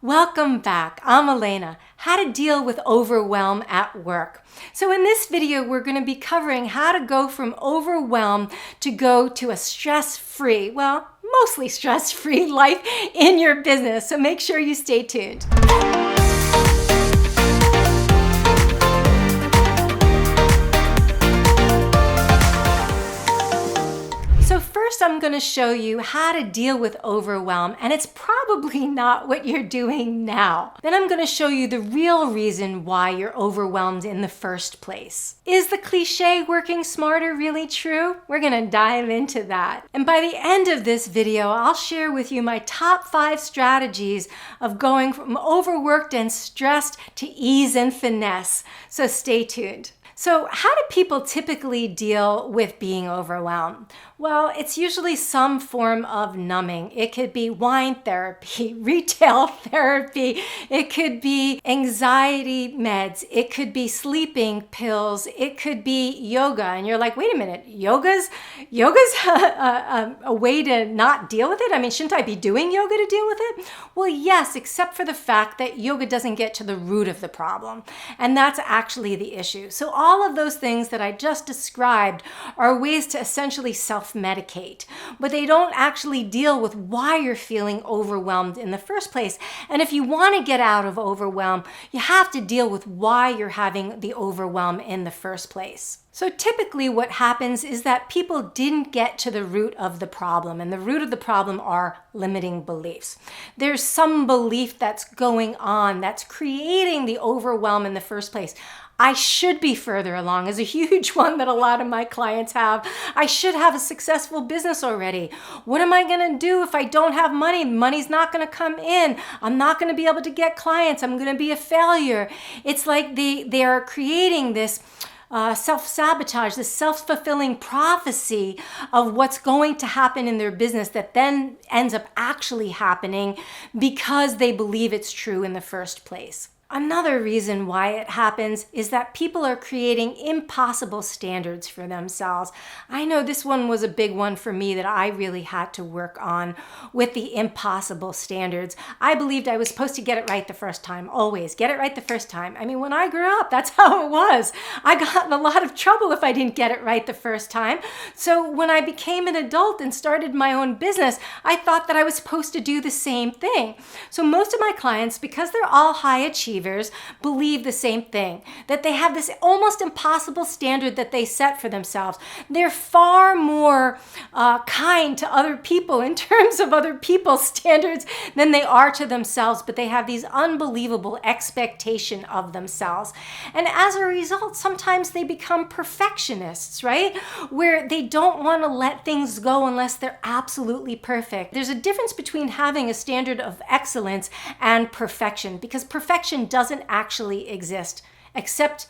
Welcome back. I'm Alaina. How to deal with overwhelm at work. So in this video, we're going to be covering how to go from overwhelm to go to a stress-free, well, mostly stress-free life in your business. So make sure you stay tuned. First, I'm going to show you how to deal with overwhelm, and it's probably not what you're doing now. Then I'm going to show you the real reason why you're overwhelmed in the first place. Is the cliche working smarter really true? We're going to dive into that. And by the end of this video, I'll share with you my top 5 strategies of going from overworked and stressed to ease and finesse. So stay tuned. So how do people typically deal with being overwhelmed? Well, it's usually some form of numbing. It could be wine therapy, retail therapy. It could be anxiety meds. It could be sleeping pills. It could be yoga. And you're like, wait a minute, yoga's a way to not deal with it? I mean, shouldn't I be doing yoga to deal with it? Well, yes, except for the fact that yoga doesn't get to the root of the problem. And that's actually the issue. So all of those things that I just described are ways to essentially self-medicate, but they don't actually deal with why you're feeling overwhelmed in the first place. And if you want to get out of overwhelm, you have to deal with why you're having the overwhelm in the first place. So typically what happens is that people didn't get to the root of the problem, and the root of the problem are limiting beliefs. There's some belief that's going on that's creating the overwhelm in the first place. I should be further along is a huge one that a lot of my clients have. I should have a successful business already. What am I going to do if I don't have money? Money's not going to come in. I'm not going to be able to get clients. I'm going to be a failure. It's like they are creating this self-sabotage, this self-fulfilling prophecy of what's going to happen in their business that then ends up actually happening because they believe it's true in the first place. Another reason why it happens is that people are creating impossible standards for themselves. I know this one was a big one for me that I really had to work on with the impossible standards. I believed I was supposed to get it right the first time, always. Get it right the first time. I mean, when I grew up, that's how it was. I got in a lot of trouble if I didn't get it right the first time. So when I became an adult and started my own business, I thought that I was supposed to do the same thing. So most of my clients, because they're all high achievers, believe the same thing, that they have this almost impossible standard that they set for themselves. They're far more kind to other people in terms of other people's standards than they are to themselves, but they have these unbelievable expectations of themselves. And as a result, sometimes they become perfectionists, right? Where they don't want to let things go unless they're absolutely perfect. There's a difference between having a standard of excellence and perfection, because perfection doesn't actually exist except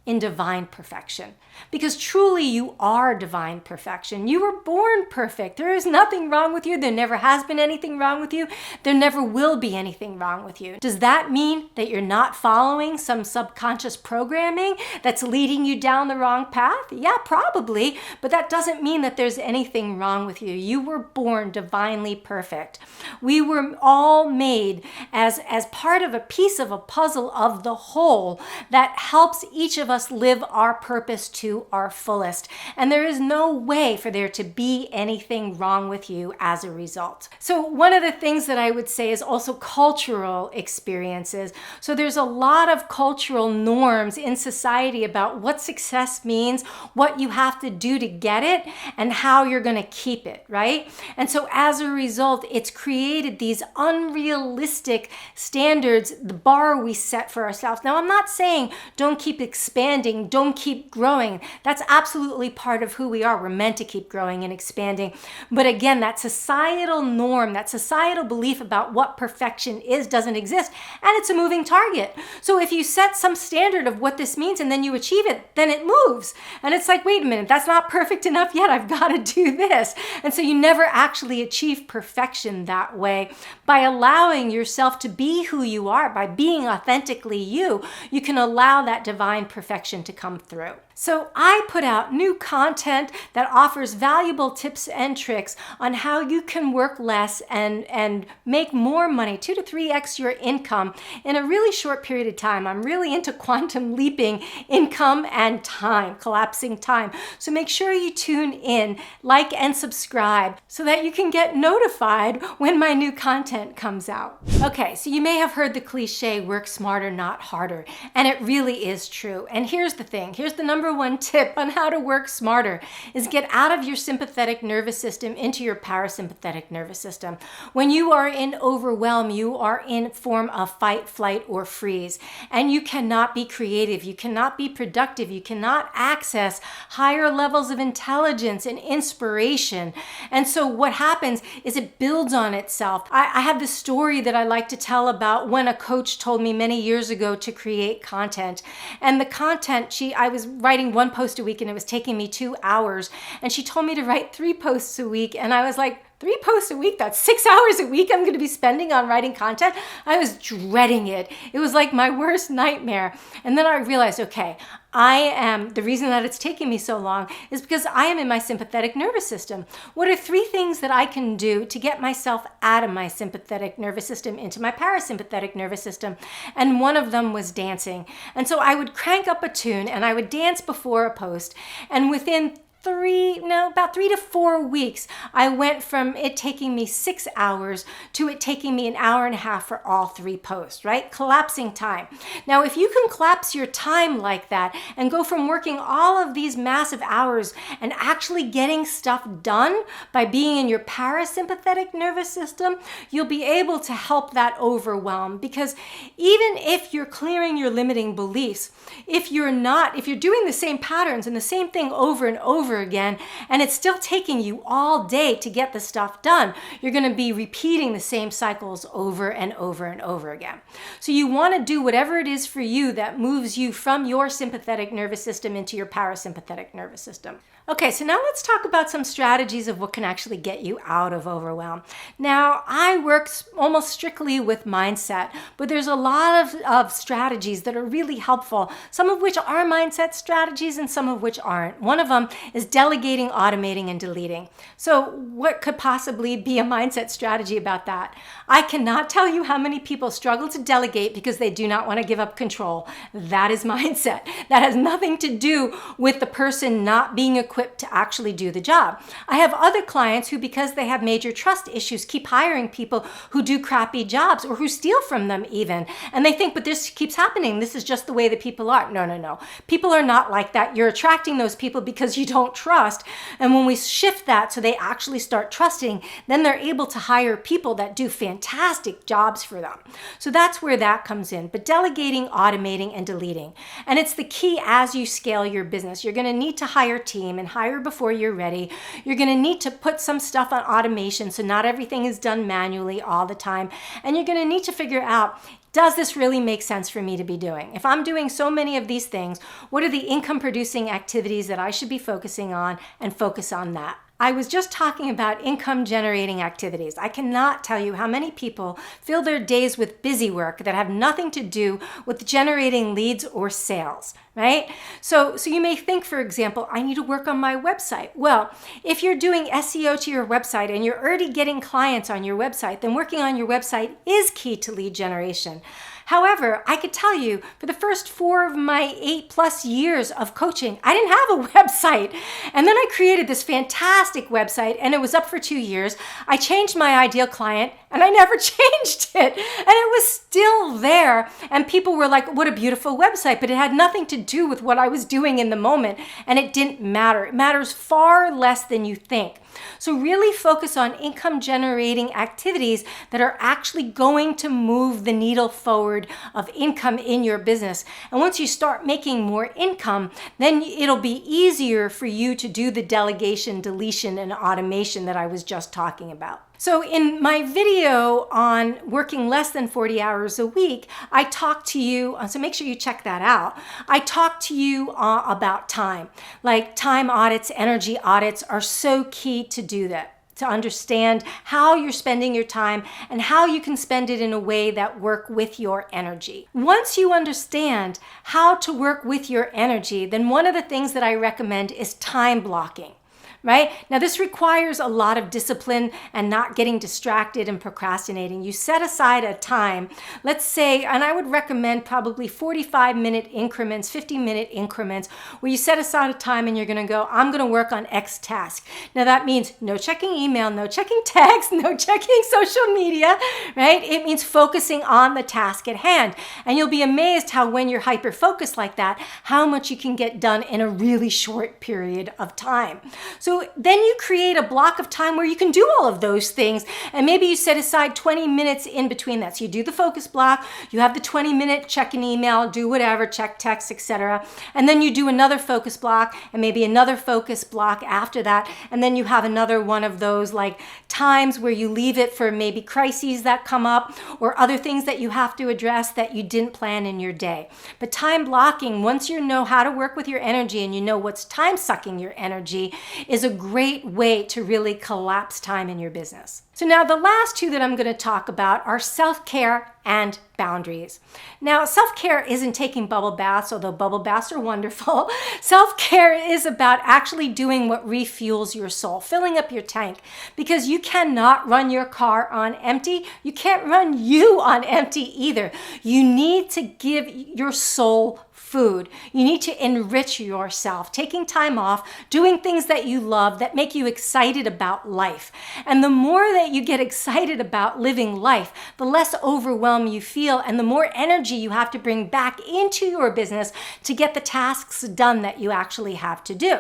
in divine perfection. Because truly you are divine perfection. You were born perfect. There is nothing wrong with you. There never has been anything wrong with you. There never will be anything wrong with you. Does that mean that you're not following some subconscious programming that's leading you down the wrong path? Yeah, probably, but that doesn't mean that there's anything wrong with you. You were born divinely perfect. We were all made as part of a piece of a puzzle of the whole that helps each of us live our purpose to our fullest. And there is no way for there to be anything wrong with you as a result. So one of the things that I would say is also cultural experiences. So there's a lot of cultural norms in society about what success means, what you have to do to get it, and how you're going to keep it, right? And so as a result, it's created these unrealistic standards, the bar we set for ourselves. Now, I'm not saying don't keep expanding, don't keep growing. That's absolutely part of who we are. We're meant to keep growing and expanding. But again, that societal norm, that societal belief about what perfection is doesn't exist, and it's a moving target. So if you set some standard of what this means and then you achieve it, then it moves. And it's like, wait a minute, that's not perfect enough yet. I've got to do this. And so you never actually achieve perfection that way. By allowing yourself to be who you are, by being authentically you, you can allow that divine perfection to come through. So I put out new content that offers valuable tips and tricks on how you can work less and make more money, 2 to 3x your income in a really short period of time. I'm really into quantum leaping income and time, collapsing time. So make sure you tune in, like and subscribe so that you can get notified when my new content comes out. Okay, so you may have heard the cliche, work smarter, not harder. And it really is true. And here's the thing. Here's the number one tip on how to work smarter is get out of your sympathetic nervous system into your parasympathetic nervous system. When you are in overwhelm, you are in form of fight, flight, or freeze. And you cannot be creative. You cannot be productive. You cannot access higher levels of intelligence and inspiration. And so what happens is it builds on itself. I have this story that I like to tell about when a coach told me many years ago to create content. And the content, I was writing one post a week and it was taking me 2 hours. And she told me to write 3 posts a week. And I was like, 3 posts a week? That's 6 hours a week I'm going to be spending on writing content? I was dreading it. It was like my worst nightmare. And then I realized, okay, the reason that it's taking me so long is because I am in my sympathetic nervous system. What are 3 things that I can do to get myself out of my sympathetic nervous system into my parasympathetic nervous system? And one of them was dancing. And so I would crank up a tune and I would dance before a post. And within about 3 to 4 weeks, I went from it taking me 6 hours to it taking me an hour and a half for all 3 posts, right? Collapsing time. Now, if you can collapse your time like that and go from working all of these massive hours and actually getting stuff done by being in your parasympathetic nervous system, you'll be able to help that overwhelm. Because even if you're clearing your limiting beliefs, if you're doing the same patterns and the same thing over and over again, and it's still taking you all day to get the stuff done, you're going to be repeating the same cycles over and over and over again. So you want to do whatever it is for you that moves you from your sympathetic nervous system into your parasympathetic nervous system. Okay, so now let's talk about some strategies of what can actually get you out of overwhelm. Now, I work almost strictly with mindset, but there's a lot of strategies that are really helpful, some of which are mindset strategies and some of which aren't. One of them is delegating, automating, and deleting. So what could possibly be a mindset strategy about that? I cannot tell you how many people struggle to delegate because they do not want to give up control. That is mindset. That has nothing to do with the person not being equipped to actually do the job. I have other clients who, because they have major trust issues, keep hiring people who do crappy jobs or who steal from them even. And they think, but this keeps happening. This is just the way that people are. No. People are not like that. You're attracting those people because you don't trust. And when we shift that so they actually start trusting, then they're able to hire people that do fantastic jobs for them. So that's where that comes in. But delegating, automating, and deleting. And it's the key as you scale your business. You're going to need to hire a team and hire before you're ready. You're going to need to put some stuff on automation so not everything is done manually all the time. And you're going to need to figure out, does this really make sense for me to be doing? If I'm doing so many of these things, what are the income producing activities that I should be focusing on, and focus on that? I was just talking about income generating activities. I cannot tell you how many people fill their days with busy work that have nothing to do with generating leads or sales, right? So you may think, for example, I need to work on my website. Well, if you're doing SEO to your website and you're already getting clients on your website, then working on your website is key to lead generation. However, I could tell you for the first 4 of my 8+ years of coaching, I didn't have a website. And then I created this fantastic website and it was up for 2 years. I changed my ideal client and I never changed it. And it was still there. And people were like, what a beautiful website. But it had nothing to do with what I was doing in the moment. And it didn't matter. It matters far less than you think. So really focus on income generating activities that are actually going to move the needle forward of income in your business. And once you start making more income, then it'll be easier for you to do the delegation, deletion, and automation that I was just talking about. So in my video on working less than 40 hours a week, I talked to you, so make sure you check that out. I talked to you about time. Like time audits, energy audits are so key to do that. to understand how you're spending your time and how you can spend it in a way that work with your energy. Once you understand how to work with your energy, then one of the things that I recommend is time blocking. Right? Now, this requires a lot of discipline and not getting distracted and procrastinating. You set aside a time, let's say, and I would recommend probably 45-minute increments, 50-minute increments, where you set aside a time and you're going to go, I'm going to work on X task. Now, that means no checking email, no checking text, no checking social media, right? It means focusing on the task at hand. And you'll be amazed how when you're hyper-focused like that, how much you can get done in a really short period of time. So then you create a block of time where you can do all of those things, and maybe you set aside 20 minutes in between that. So you do the focus block, you have the 20-minute check an email, do whatever, check text, etc. And then you do another focus block and maybe another focus block after that. And then you have another one of those like times where you leave it for maybe crises that come up or other things that you have to address that you didn't plan in your day. But time blocking, once you know how to work with your energy and you know what's time sucking your energy, is a great way to really collapse time in your business. So now the last two that I'm going to talk about are self-care and boundaries. Now, self-care isn't taking bubble baths, although bubble baths are wonderful. Self-care is about actually doing what refuels your soul, filling up your tank, because you cannot run your car on empty. You can't run you on empty either. You need to give your soul food. You need to enrich yourself, taking time off, doing things that you love that make you excited about life. And the more that you get excited about living life, the less overwhelm you feel and the more energy you have to bring back into your business to get the tasks done that you actually have to do.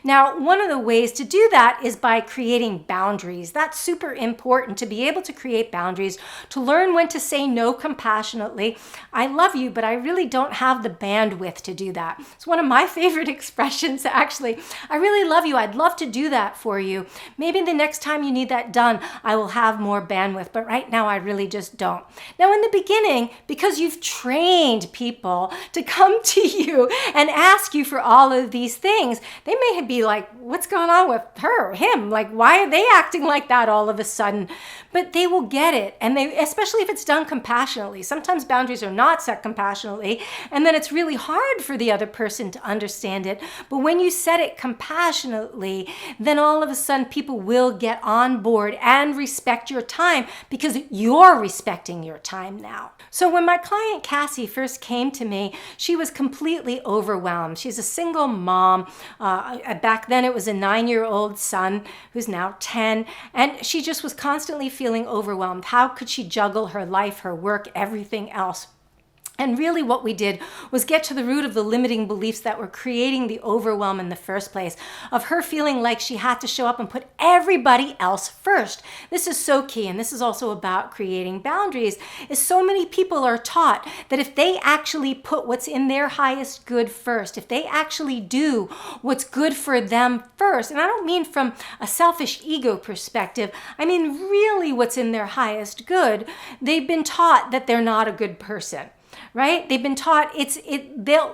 Now, one of the ways to do that is by creating boundaries. That's super important, to be able to create boundaries, to learn when to say no compassionately. I love you, but I really don't have the bandwidth to do that. It's one of my favorite expressions, actually. I really love you. I'd love to do that for you. Maybe the next time you need that done, I will have more bandwidth, but right now I really just don't. Now, in the beginning, because you've trained people to come to you and ask you for all of these things, they may be like, what's going on with her or him? Like, why are they acting like that all of a sudden? But they will get it. And they, especially if it's done compassionately. Sometimes boundaries are not set compassionately, and then it's really hard for the other person to understand it. But when you set it compassionately, then all of a sudden people will get on board and respect your time because you're respecting your time now. So when my client Cassie first came to me, she was completely overwhelmed. She's a single mom. Back then it was a 9-year-old son who's now 10, and she just was constantly feeling overwhelmed. How could she juggle her life, her work, everything else? And really what we did was get to the root of the limiting beliefs that were creating the overwhelm in the first place, of her feeling like she had to show up and put everybody else first. This is so key, and this is also about creating boundaries, is so many people are taught that if they actually put what's in their highest good first, if they actually do what's good for them first, and I don't mean from a selfish ego perspective, I mean really what's in their highest good, they've been taught that they're not a good person. Right? They've been taught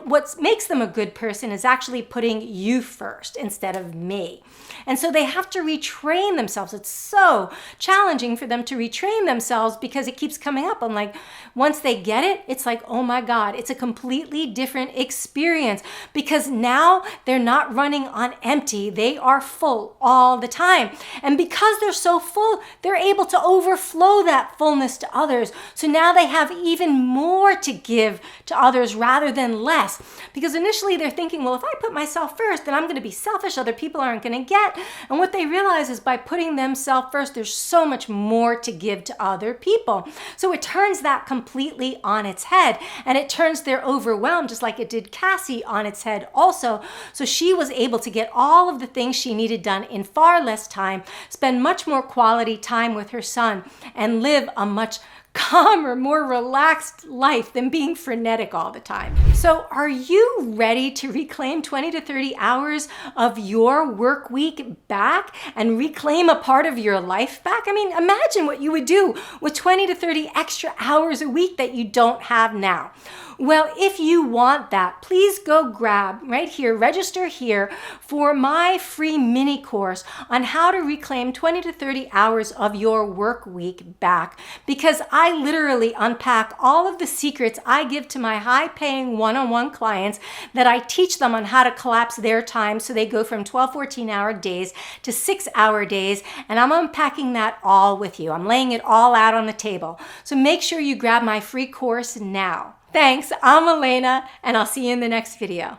what makes them a good person is actually putting you first instead of me. And so they have to retrain themselves. It's so challenging for them to retrain themselves because it keeps coming up. I'm like, once they get it, it's like, oh my God, it's a completely different experience because now they're not running on empty. They are full all the time. And because they're so full, they're able to overflow that fullness to others. So now they have even more to give to others rather than less. Because initially they're thinking, well, if I put myself first, then I'm going to be selfish. Other people aren't going to get. And what they realize is by putting themselves first, there's so much more to give to other people. So it turns that completely on its head. And it turns their overwhelm, just like it did Cassie, on its head also. So she was able to get all of the things she needed done in far less time, spend much more quality time with her son, and live a much calmer, more relaxed life than being frenetic all the time. So are you ready to reclaim 20 to 30 hours of your work week back and reclaim a part of your life back? I mean, imagine what you would do with 20 to 30 extra hours a week that you don't have now. Well, if you want that, please go grab right here, register here for my free mini course on how to reclaim 20 to 30 hours of your work week back, because I literally unpack all of the secrets I give to my high-paying one-on-one clients that I teach them on how to collapse their time so they go from 12, 14-hour days to 6-hour days, and I'm unpacking that all with you. I'm laying it all out on the table. So make sure you grab my free course now. Thanks, I'm Alaina, and I'll see you in the next video.